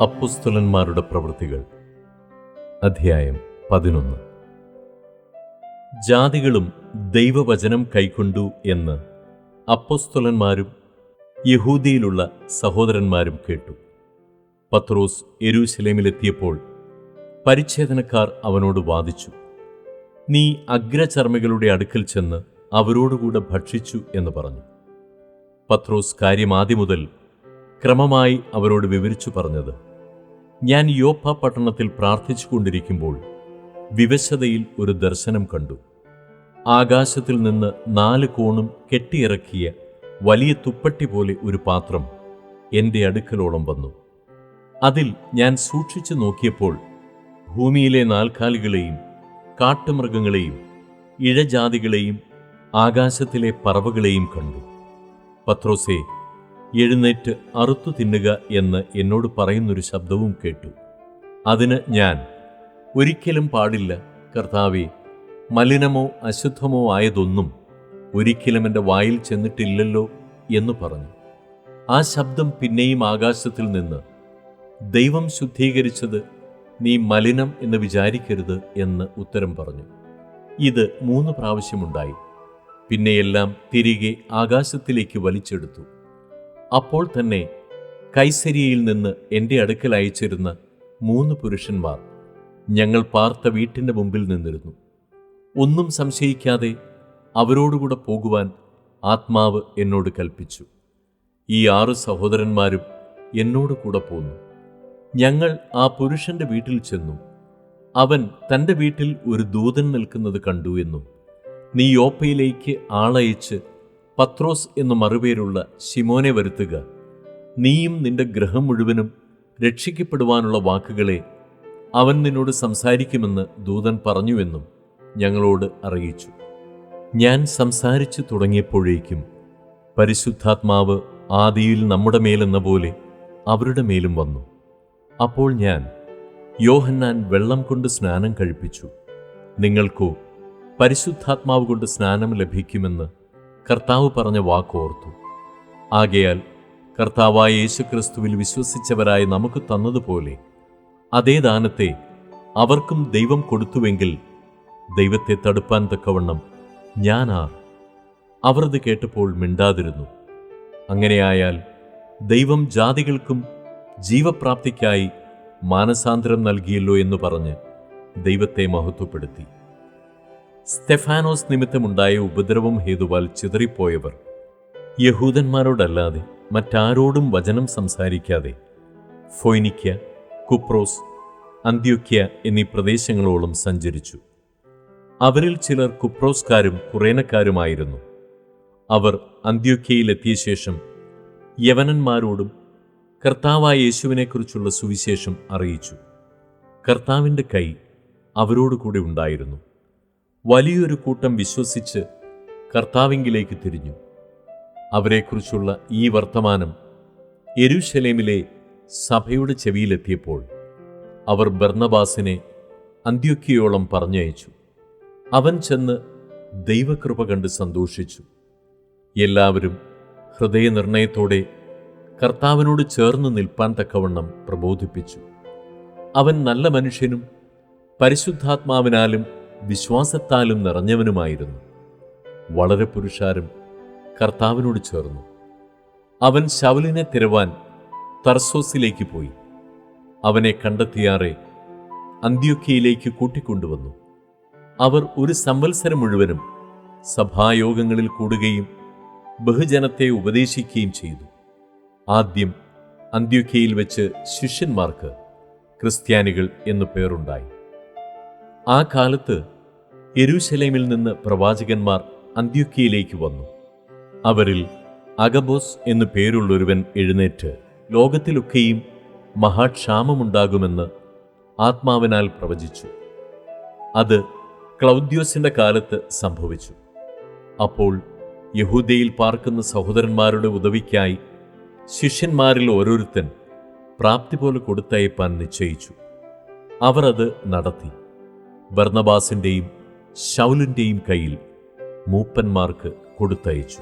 അപ്പൊസ്തലന്മാരുടെ പ്രവൃത്തികൾ അധ്യായം 11. ജാതികളും ദൈവവചനം കൈക്കൊണ്ടു എന്ന് അപ്പൊസ്തലന്മാരും യഹൂദിയിലുള്ള സഹോദരന്മാരും കേട്ടു. പത്രോസ് യെരൂശലേമിലെത്തിയപ്പോൾ പരിച്ഛേദനക്കാർ അവനോട് വാദിച്ചു, നീ അഗ്രചർമ്മികളുടെ അടുക്കൽ ചെന്ന് അവരോടുകൂടെ ഭക്ഷിച്ചു എന്ന് പറഞ്ഞു. പത്രോസ് കാര്യം ആദ്യം മുതൽ ക്രമമായി അവരോട് വിവരിച്ചു പറഞ്ഞത്, ഞാൻ യോപ്പ പട്ടണത്തിൽ പ്രാർത്ഥിച്ചു കൊണ്ടിരിക്കുമ്പോൾ വിവശതയിൽ ഒരു ദർശനം കണ്ടു. ആകാശത്തിൽ നിന്ന് 4 കോണും കെട്ടിയിറക്കിയ വലിയ തുപ്പട്ടി പോലെ ഒരു പാത്രം എൻ്റെ അടുക്കലോളം വന്നു. അതിൽ ഞാൻ സൂക്ഷിച്ചു നോക്കിയപ്പോൾ ഭൂമിയിലെ നാൽക്കാലികളെയും കാട്ടുമൃഗങ്ങളെയും ഇഴജാതികളെയും ആകാശത്തിലെ പറവകളെയും കണ്ടു. പത്രോസേ, എഴുന്നേറ്റ് അറുത്തു തിന്നുക എന്ന് എന്നോട് പറയുന്നൊരു ശബ്ദവും കേട്ടു. അതിന് ഞാൻ, ഒരിക്കലും പാടില്ല കർത്താവേ, മലിനമോ അശുദ്ധമോ ആയതൊന്നും ഒരിക്കലും എൻ്റെ വായിൽ ചെന്നിട്ടില്ലല്ലോ എന്ന് പറഞ്ഞു. ആ ശബ്ദം പിന്നെയും ആകാശത്തിൽ നിന്ന്, ദൈവം ശുദ്ധീകരിച്ചത് നീ മലിനം എന്ന് വിചാരിക്കരുത് എന്ന് ഉത്തരം പറഞ്ഞു. ഇത് 3 പ്രാവശ്യമുണ്ടായി. പിന്നെയെല്ലാം തിരികെ ആകാശത്തിലേക്ക് വലിച്ചെടുത്തു. അപ്പോൾ തന്നെ കൈസരിയയിൽ നിന്ന് എൻ്റെ അടുക്കൽ അയച്ചിരുന്ന 3 പുരുഷന്മാർ ഞങ്ങൾ പാർത്ത വീട്ടിൻ്റെ മുമ്പിൽ നിന്നിരുന്നു. ഒന്നും സംശയിക്കാതെ അവരോടുകൂടെ പോകുവാൻ ആത്മാവ് എന്നോട് കൽപ്പിച്ചു. ഈ 6 സഹോദരന്മാരും എന്നോട് കൂടെ പോന്നു. ഞങ്ങൾ ആ പുരുഷന്റെ വീട്ടിൽ ചെന്നു. അവൻ തൻ്റെ വീട്ടിൽ ഒരു ദൂതൻ നിൽക്കുന്നത് കണ്ടു എന്നും, നീ യോപ്പയിലേക്ക് ആളയച്ച് പത്രോസ് എന്നു മറുപേരുള്ള ശിമോനെ വരുത്തുക, നീയും നിന്റെ ഗൃഹം മുഴുവനും രക്ഷിക്കപ്പെടുവാനുള്ള വാക്കുകളെ അവൻ നിന്നോട് സംസാരിക്കുമെന്ന് ദൂതൻ പറഞ്ഞുവെന്നും ഞങ്ങളോട് അറിയിച്ചു. ഞാൻ സംസാരിച്ചു തുടങ്ങിയപ്പോഴേക്കും പരിശുദ്ധാത്മാവ് ആദിയിൽ നമ്മുടെ മേലെന്ന പോലെ അവരുടെ മേലും വന്നു. അപ്പോൾ ഞാൻ, യോഹന്നാൻ വെള്ളം കൊണ്ട് സ്നാനം കഴിപ്പിച്ചു, നിങ്ങൾക്കോ പരിശുദ്ധാത്മാവ് കൊണ്ട് സ്നാനം ലഭിക്കുമെന്ന് കർത്താവ് പറഞ്ഞ വാക്കോർത്തു. ആകയാൽ കർത്താവായ യേശുക്രിസ്തുവിൽ വിശ്വസിച്ചവരായ നമുക്ക് തന്നതുപോലെ അതേ ദാനത്തെ അവർക്കും ദൈവം കൊടുത്തുവെങ്കിൽ ദൈവത്തെ തടുപ്പാൻ തക്കവണ്ണം ഞാൻ ആർ? അവർ ഇത് കേട്ടപ്പോൾ മിണ്ടാതിരുന്നു. അങ്ങനെയായാൽ ദൈവം ജാതികൾക്കും ജീവപ്രാപ്തിക്കായി മാനസാന്തരം നൽകിയല്ലോ എന്ന് പറഞ്ഞ് ദൈവത്തെ മഹത്വപ്പെടുത്തി. സ്തെഫാനോസ് നിമിത്തമുണ്ടായ ഉപദ്രവം ഹേതുവാൽ ചിതറിപ്പോയവർ യഹൂദന്മാരോടല്ലാതെ മറ്റാരോടും വചനം സംസാരിക്കാതെ ഫൊയ്നിക്യ, കുപ്രോസ്, അന്ത്യോക്യ എന്നീ പ്രദേശങ്ങളോളം സഞ്ചരിച്ചു. അവരിൽ ചിലർ കുപ്രോസ്കാരും കുറേനക്കാരുമായിരുന്നു. അവർ അന്ത്യോക്യയിലെത്തിയ ശേഷം യവനന്മാരോടും കർത്താവായ യേശുവിനെക്കുറിച്ചുള്ള സുവിശേഷം അറിയിച്ചു. കർത്താവിൻ്റെ കൈ അവരോടുകൂടി ഉണ്ടായിരുന്നു. വലിയൊരു കൂട്ടം വിശ്വസിച്ച് കർത്താവിങ്കിലേക്ക് തിരിഞ്ഞു. അവരെക്കുറിച്ചുള്ള ഈ വർത്തമാനം യെരൂശലേമിലെ സഭയുടെ ചെവിയിലെത്തിയപ്പോൾ അവർ ബർന്നബാസിനെ അന്ത്യോക്യയോളം പറഞ്ഞയച്ചു. അവൻ ചെന്ന് ദൈവകൃപ കണ്ട് സന്തോഷിച്ചു. എല്ലാവരും ഹൃദയനിർണയത്തോടെ കർത്താവിനോട് ചേർന്ന് നിൽപ്പാൻ തക്കവണ്ണം പ്രബോധിപ്പിച്ചു. അവൻ നല്ല മനുഷ്യനും പരിശുദ്ധാത്മാവിനാലും വിശ്വാസത്താലും നിറഞ്ഞവനുമായിരുന്നു. വളരെ പുരുഷാരം കർത്താവിനോട് ചേർന്നു. അവൻ ശൗലിനെ തിരവാൻ തർസോസിലേക്ക് പോയി. അവനെ കണ്ടെത്തിയാറെ അന്ത്യോക്യയിലേക്ക് കൂട്ടിക്കൊണ്ടുവന്നു. അവർ 1 സംവത്സരം മുഴുവനും സഭായോഗങ്ങളിൽ കൂടുകയും ബഹുജനത്തെ ഉപദേശിക്കുകയും ചെയ്തു. ആദ്യം അന്ത്യോക്യയിൽ വെച്ച് ശിഷ്യന്മാർക്ക് ക്രിസ്ത്യാനികൾ എന്നു പേരുണ്ടായി. ആ കാലത്ത് യെരൂശലേമിൽ നിന്ന് പ്രവാചകന്മാർ അന്ത്യോക്യയിലേക്ക് വന്നു. അവരിൽ അഗബോസ് എന്നു പേരുള്ളൊരുവൻ എഴുന്നേറ്റ് ലോകത്തിലൊക്കെയും മഹാക്ഷാമമുണ്ടാകുമെന്ന് ആത്മാവിനാൽ പ്രവചിച്ചു. അത് ക്ലൗദ്യോസിന്റെ കാലത്ത് സംഭവിച്ചു. അപ്പോൾ യഹൂദയിൽ പാർക്കുന്ന സഹോദരന്മാരുടെ ഉദവിക്കായി ശിഷ്യന്മാരിൽ ഓരോരുത്തൻ പ്രാപ്തി പോലെ കൊടുത്തയപ്പാൻ നിശ്ചയിച്ചു. അവർ അത് നടത്തി. ബർന്നബാസിൻ്റെയും ശൗലിൻ്റെയും കയ്യിൽ മൂപ്പന്മാർക്ക് കൊടുത്തയച്ചു.